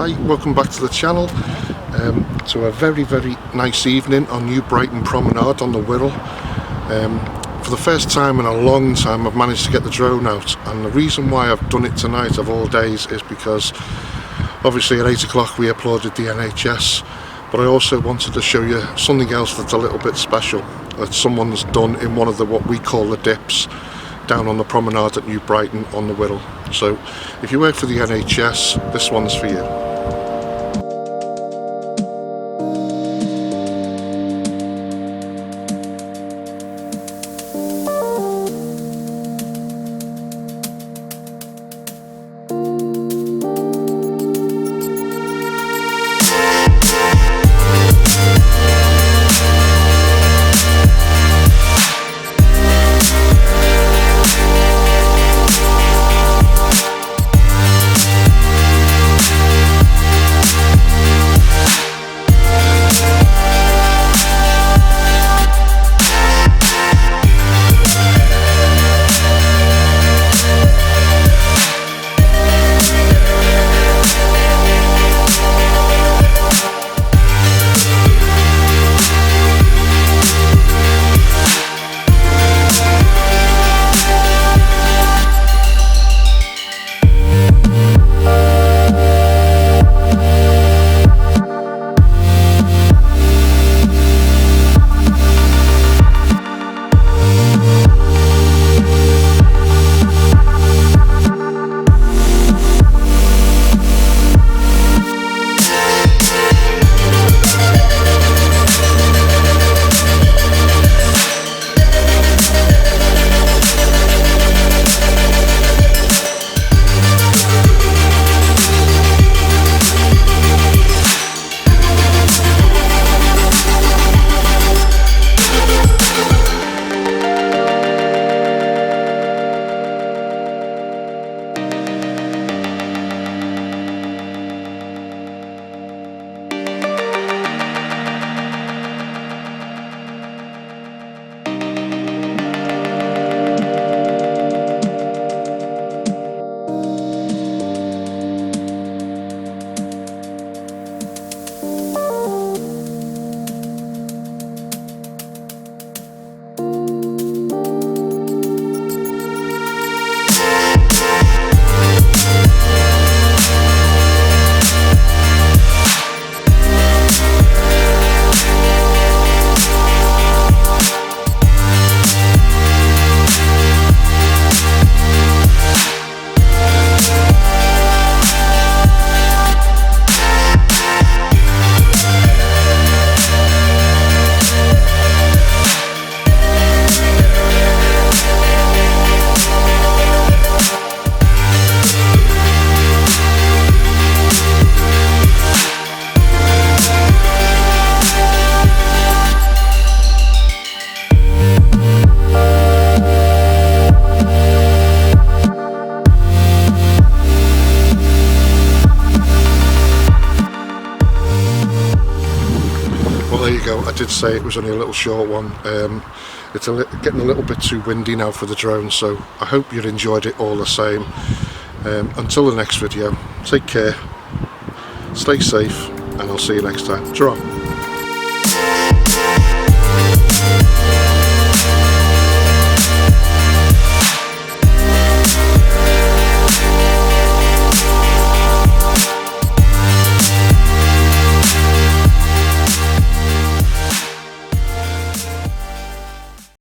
Hi, welcome back to the channel. To a very nice evening on New Brighton Promenade on the Wirral. For the first time in a long time I've managed to get the drone out, and the reason why I've done it tonight of all days is because obviously at 8 o'clock we applauded the NHS, but I also wanted to show you something else that's a little bit special that someone's done in one of the what we call the dips down on the promenade at New Brighton on the Wirral. So if you work for the NHS, this one's for you. There you go. I did say it was only a little short one. It's getting a little bit too windy now for the drone, so I hope you enjoyed it all the same. Until the next video, take care, stay safe, and I'll see you next time. Ta-ra.